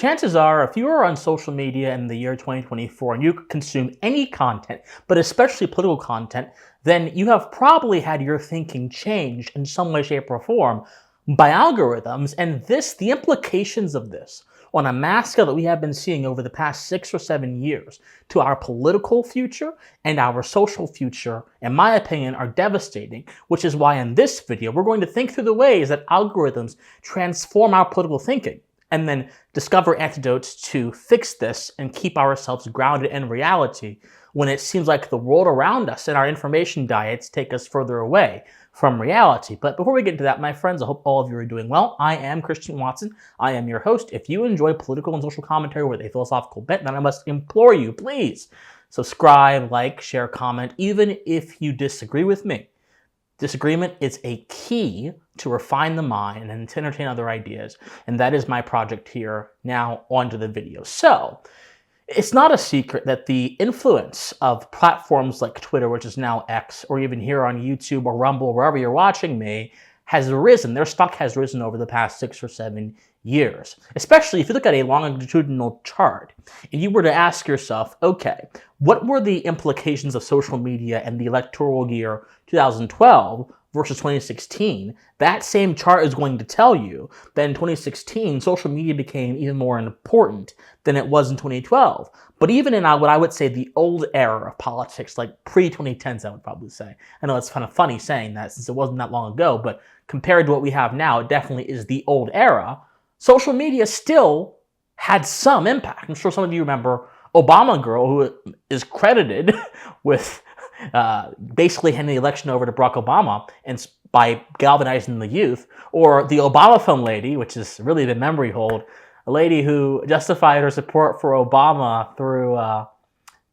chances are, if you are on social media in the year 2024 and you consume any content, but especially political content, then you have probably had your thinking changed in some way, shape, or form by algorithms. And the implications of this on a mass scale that we have been seeing over the past 6 or 7 years to our political future and our social future, in my opinion, are devastating, which is why in this video, we're going to think through the ways that algorithms transform our political thinking, and then discover antidotes to fix this and keep ourselves grounded in reality when it seems like the world around us and our information diets take us further away from reality. But before we get into that, my friends, I hope all of you are doing well. I am Christian Watson. I am your host. If you enjoy political and social commentary with a philosophical bent, then I must implore you, please subscribe, like, share, comment, even if you disagree with me. Disagreement is a key to refine the mind and to entertain other ideas, and that is my project here. Now, on to the video. So, it's not a secret that the influence of platforms like Twitter, which is now X, or even here on YouTube or Rumble, wherever you're watching me, has risen. Their stock has risen over the past 6 or 7 years. Especially if you look at a longitudinal chart and you were to ask yourself, okay, what were the implications of social media and the electoral year 2012 versus 2016? That same chart is going to tell you that in 2016, social media became even more important than it was in 2012. But even in what I would say the old era of politics, like pre-2010s, I would probably say. I know it's kind of funny saying that since it wasn't that long ago, but compared to what we have now, it definitely is the old era. Social media still had some impact. I'm sure some of you remember Obama Girl, who is credited with basically handing the election over to Barack Obama and by galvanizing the youth, or the Obama phone lady, which is really the memory hold, a lady who justified her support for Obama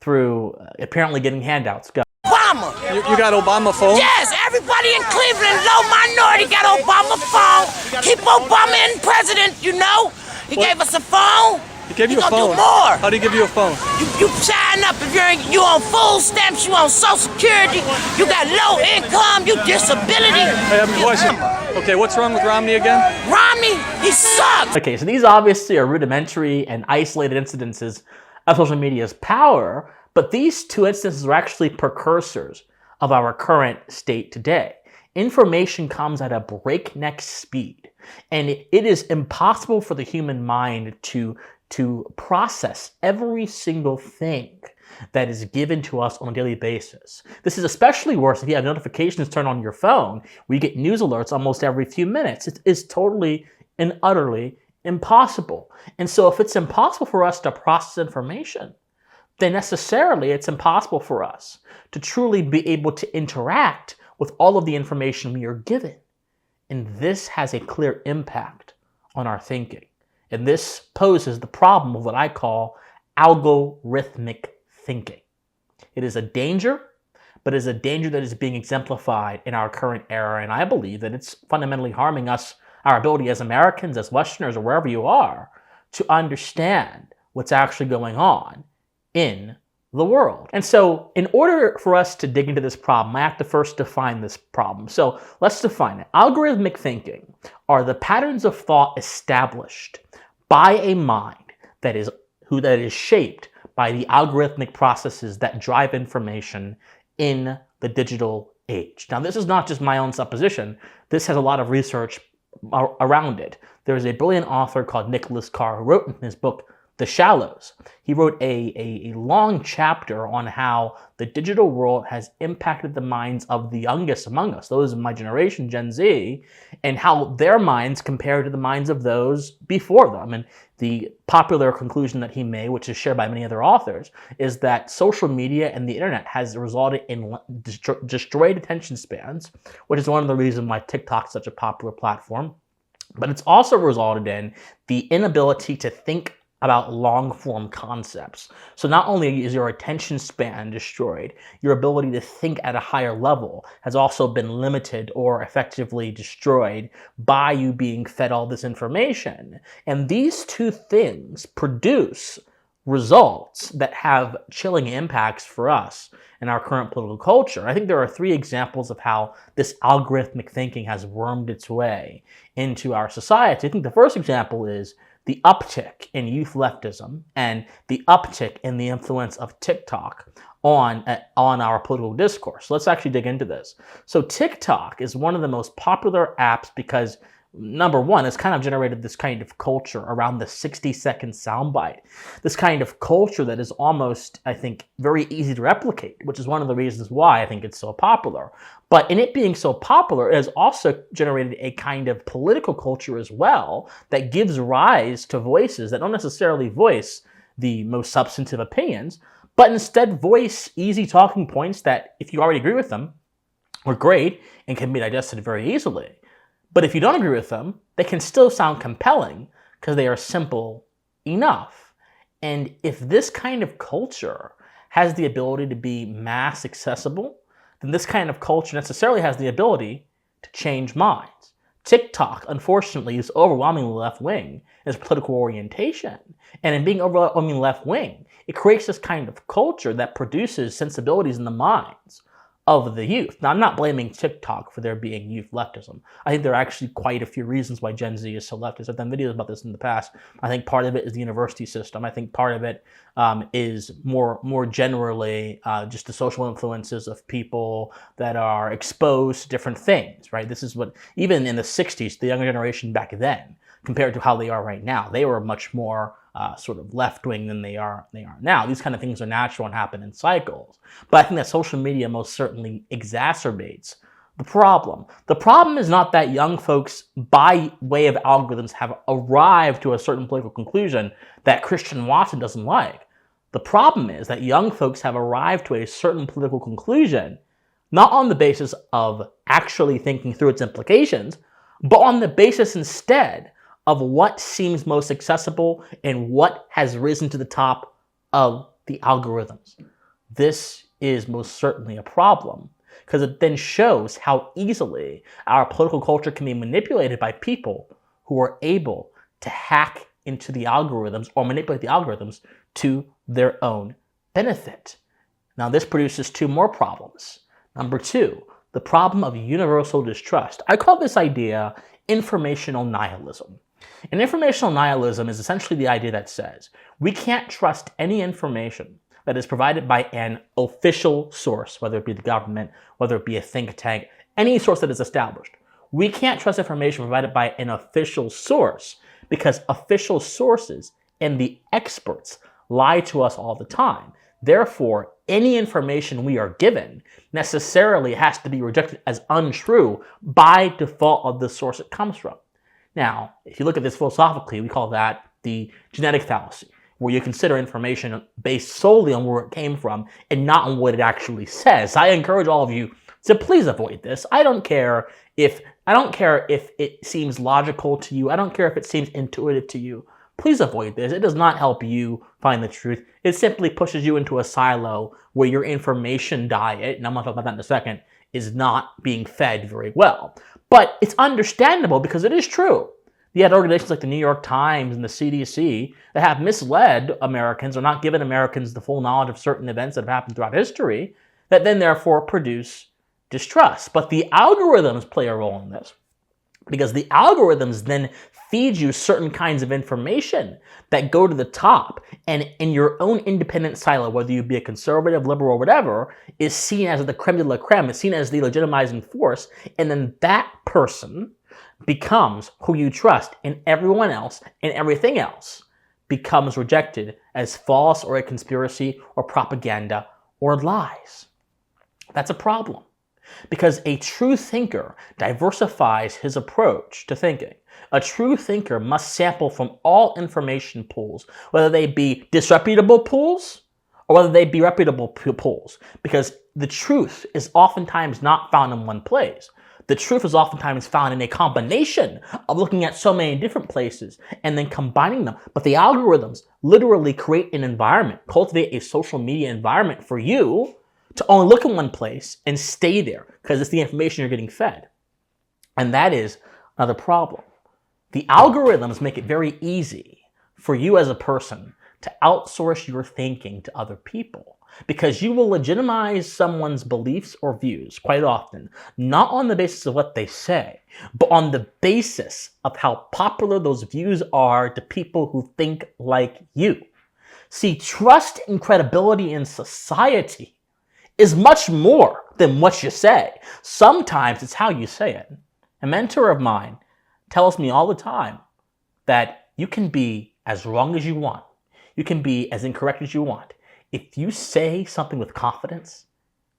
through apparently getting handouts. Go. Obama! You got Obama phone? Yes, everybody in Cleveland, low minority, got Obama phone. Keep Obama in president, you know? He gave us a phone. He gave you a phone? Do more. How'd he give you a phone? You sign up if you on food stamps, you on Social Security, you got low income, you disability. I have a question. Okay, what's wrong with Romney again? Romney, he sucks. Okay, so these obviously are rudimentary and isolated incidences of social media's power, but these two instances are actually precursors of our current state today. Information comes at a breakneck speed, and it is impossible for the human mind to process every single thing that is given to us on a daily basis. This is especially worse if you have notifications turned on your phone, where you get news alerts almost every few minutes. It is totally and utterly impossible. And so if it's impossible for us to process information, then necessarily it's impossible for us to truly be able to interact with all of the information we are given. And this has a clear impact on our thinking. And this poses the problem of what I call algorithmic thinking. It is a danger, but it is a danger that is being exemplified in our current era. And I believe that it's fundamentally harming us, our ability as Americans, as Westerners, or wherever you are, to understand what's actually going on in the world. And so in order for us to dig into this problem, I have to first define this problem. So let's define it. Algorithmic thinking are the patterns of thought established by a mind that is shaped by the algorithmic processes that drive information in the digital age. Now, this is not just my own supposition. This has a lot of research around it. There is a brilliant author called Nicholas Carr who wrote in his book, The Shallows. He wrote a long chapter on how the digital world has impacted the minds of the youngest among us, those of my generation, Gen Z, and how their minds compare to the minds of those before them. And the popular conclusion that he made, which is shared by many other authors, is that social media and the internet has resulted in destroyed attention spans, which is one of the reasons why TikTok is such a popular platform. But it's also resulted in the inability to think about long-form concepts. So not only is your attention span destroyed, your ability to think at a higher level has also been limited or effectively destroyed by you being fed all this information. And these two things produce results that have chilling impacts for us in our current political culture. I think there are 3 examples of how this algorithmic thinking has wormed its way into our society. I think the first example is the uptick in youth leftism and the uptick in the influence of TikTok on our political discourse. Let's actually dig into this. So TikTok is one of the most popular apps because, number one, it's kind of generated this kind of culture around the 60-second soundbite. This kind of culture that is almost, I think, very easy to replicate, which is one of the reasons why I think it's so popular. But in it being so popular, it has also generated a kind of political culture as well that gives rise to voices that don't necessarily voice the most substantive opinions, but instead voice easy talking points that, if you already agree with them, are great and can be digested very easily. But if you don't agree with them, they can still sound compelling because they are simple enough. And if this kind of culture has the ability to be mass accessible, then this kind of culture necessarily has the ability to change minds. TikTok, unfortunately, is overwhelmingly left-wing in its political orientation. And in being overwhelmingly left-wing, it creates this kind of culture that produces sensibilities in the minds of the youth. Now, I'm not blaming TikTok for there being youth leftism. I think there are actually quite a few reasons why Gen Z is so leftist. I've done videos about this in the past. I think part of it is the university system. I think part of it is more generally just the social influences of people that are exposed to different things, right? This is what, even in the 60s, the younger generation back then, compared to how they are right now, they were much more sort of left-wing than they are now. These kind of things are natural and happen in cycles. But I think that social media most certainly exacerbates the problem. The problem is not that young folks, by way of algorithms, have arrived to a certain political conclusion that Christian Watson doesn't like. The problem is that young folks have arrived to a certain political conclusion, not on the basis of actually thinking through its implications, but on the basis instead of what seems most accessible and what has risen to the top of the algorithms. This is most certainly a problem because it then shows how easily our political culture can be manipulated by people who are able to hack into the algorithms or manipulate the algorithms to their own benefit. Now, this produces two more problems. Number two, the problem of universal distrust. I call this idea informational nihilism. And informational nihilism is essentially the idea that says we can't trust any information that is provided by an official source, whether it be the government, whether it be a think tank, any source that is established. We can't trust information provided by an official source because official sources and the experts lie to us all the time. Therefore, any information we are given necessarily has to be rejected as untrue by default of the source it comes from. Now, if you look at this philosophically, we call that the genetic fallacy, where you consider information based solely on where it came from and not on what it actually says. I encourage all of you to please avoid this. I don't care if it seems logical to you. I don't care if it seems intuitive to you. Please avoid this. It does not help you find the truth. It simply pushes you into a silo where your information diet, and I'm going to talk about that in a second, is not being fed very well. But it's understandable because it is true. You had organizations like the New York Times and the CDC that have misled Americans or not given Americans the full knowledge of certain events that have happened throughout history that then therefore produce distrust. But the algorithms play a role in this because the algorithms then feed you certain kinds of information that go to the top, and in your own independent silo, whether you be a conservative, liberal, or whatever, is seen as the creme de la creme, is seen as the legitimizing force, and then that person becomes who you trust, and everyone else and everything else becomes rejected as false or a conspiracy or propaganda or lies. That's a problem because a true thinker diversifies his approach to thinking. A true thinker must sample from all information pools, whether they be disreputable pools or whether they be reputable pools, because the truth is oftentimes not found in one place. The truth is oftentimes found in a combination of looking at so many different places and then combining them. But the algorithms literally create an environment, cultivate a social media environment for you to only look in one place and stay there because it's the information you're getting fed. And that is another problem. The algorithms make it very easy for you as a person to outsource your thinking to other people, because you will legitimize someone's beliefs or views quite often, not on the basis of what they say, but on the basis of how popular those views are to people who think like you. See, trust and credibility in society is much more than what you say. Sometimes it's how you say it. A mentor of mine tells me all the time that you can be as wrong as you want. You can be as incorrect as you want. If you say something with confidence,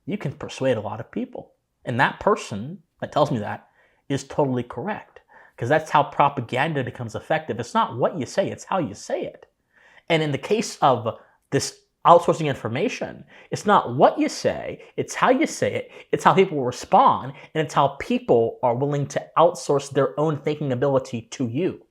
you can persuade a lot of people. And that person that tells me that is totally correct, because that's how propaganda becomes effective. It's not what you say, it's how you say it. And in the case of this outsourcing information, it's not what you say, it's how you say it, it's how people respond, and it's how people are willing to outsource their own thinking ability to you.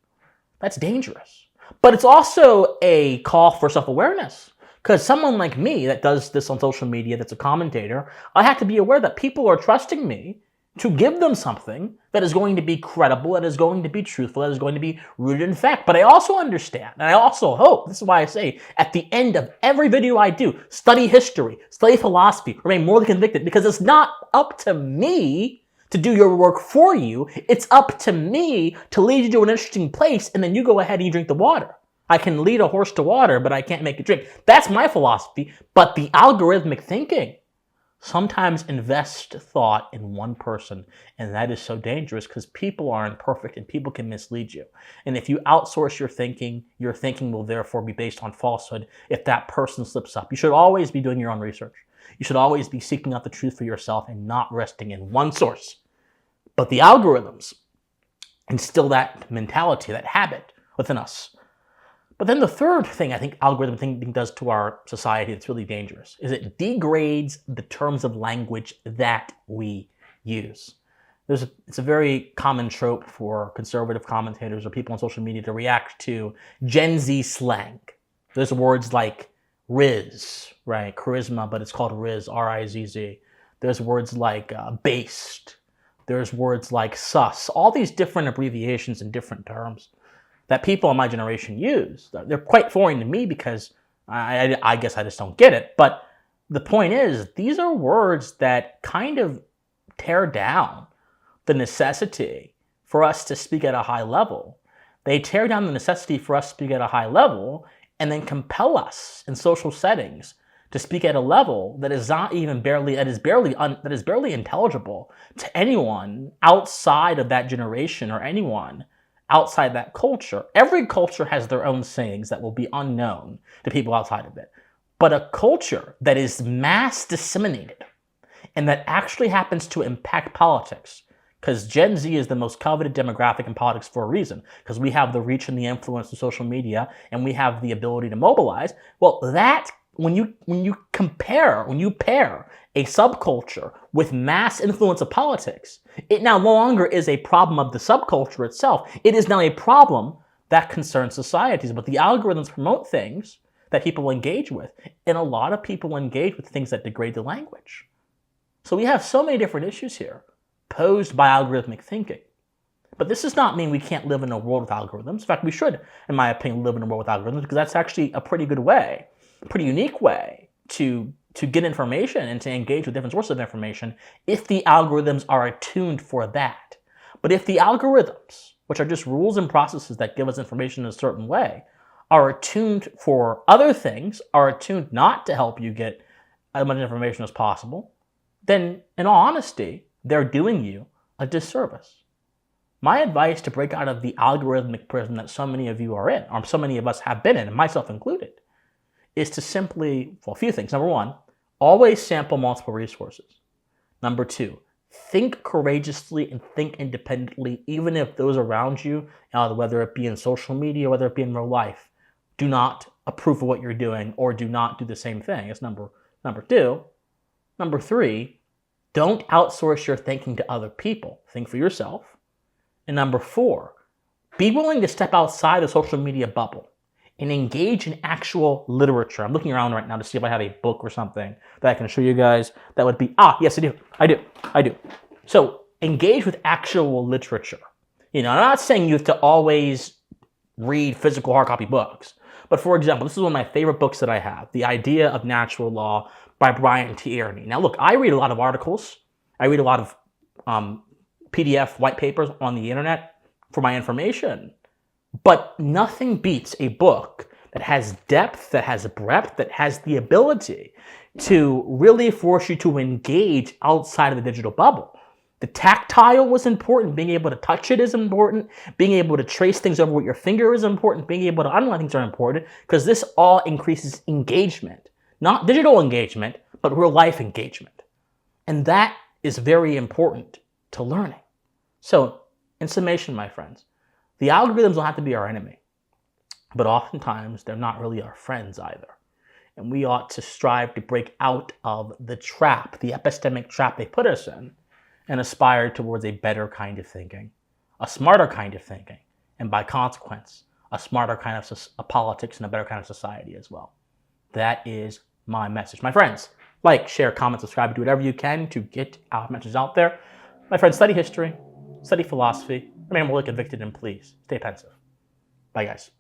That's dangerous. But it's also a call for self-awareness. Because someone like me that does this on social media, that's a commentator, I have to be aware that people are trusting me to give them something that is going to be credible, that is going to be truthful, that is going to be rooted in fact. But I also understand, and I also hope, this is why I say, at the end of every video I do, study history, study philosophy, remain morally convicted, because it's not up to me to do your work for you. It's up to me to lead you to an interesting place, and then you go ahead and you drink the water. I can lead a horse to water, but I can't make it drink. That's my philosophy. But the algorithmic thinking sometimes invests thought in one person, and that is so dangerous because people are imperfect and people can mislead you. And if you outsource your thinking will therefore be based on falsehood if that person slips up. You should always be doing your own research. You should always be seeking out the truth for yourself and not resting in one source. But the algorithms instill that mentality, that habit within us. But then the third thing I think algorithmic thinking does to our society that's really dangerous is it degrades the terms of language that we use. It's a very common trope for conservative commentators or people on social media to react to Gen Z slang. There's words like Riz, right? Charisma, but it's called Riz, R-I-Z-Z. There's words like based. There's words like sus. All these different abbreviations and different terms that people in my generation use. They're quite foreign to me because I guess I just don't get it. But the point is, these are words that kind of tear down the necessity for us to speak at a high level. They tear down the necessity for us to speak at a high level and then compel us in social settings to speak at a level that is not even barely intelligible to anyone outside of that generation or anyone outside that culture. Every culture has their own sayings that will be unknown to people outside of it. But a culture that is mass disseminated and that actually happens to impact politics, because Gen Z is the most coveted demographic in politics for a reason, because we have the reach and the influence of social media and we have the ability to mobilize. Well, that when you pair a subculture with mass influence of politics, it now no longer is a problem of the subculture itself. It is now a problem that concerns societies. But the algorithms promote things that people engage with, and a lot of people engage with things that degrade the language. So we have so many different issues here posed by algorithmic thinking. But this does not mean we can't live in a world with algorithms. In fact, we should, in my opinion, live in a world with algorithms, because that's actually a pretty good way, a pretty unique way to get information and to engage with different sources of information if the algorithms are attuned for that. But if the algorithms, which are just rules and processes that give us information in a certain way, are attuned for other things, are attuned not to help you get as much information as possible, then in all honesty, they're doing you a disservice. My advice to break out of the algorithmic prison that so many of you are in, or so many of us have been in, and myself included, is to simply, well, a few things. Number one, always sample multiple resources. Number two, think courageously and think independently, even if those around you, whether it be in social media, whether it be in real life, do not approve of what you're doing or do not do the same thing. That's number two. Number three, don't outsource your thinking to other people. Think for yourself. And number four, be willing to step outside the social media bubble and engage in actual literature. I'm looking around right now to see if I have a book or something that I can show you guys. That would be, yes, I do. So engage with actual literature. I'm not saying you have to always read physical hard copy books, But for example, this is one of my favorite books that I have, The Idea of Natural Law by Brian Tierney. Now look, I read a lot of articles. I read a lot of PDF white papers on the internet for my information. But nothing beats a book that has depth, that has breadth, that has the ability to really force you to engage outside of the digital bubble. The tactile was important. Being able to touch it is important. Being able to trace things over with your finger is important. Being able to underline things are important because this all increases engagement. Not digital engagement, but real life engagement. And that is very important to learning. So, in summation, my friends, the algorithms don't have to be our enemy, but oftentimes they're not really our friends either. And we ought to strive to break out of the trap, the epistemic trap they put us in, and aspire towards a better kind of thinking, a smarter kind of thinking, and by consequence, a smarter kind of politics and a better kind of society as well. That is my message. My friends, like, share, comment, subscribe, do whatever you can to get our messages out there. My friends, study history, study philosophy, remain morally convicted, and please stay pensive. Bye, guys.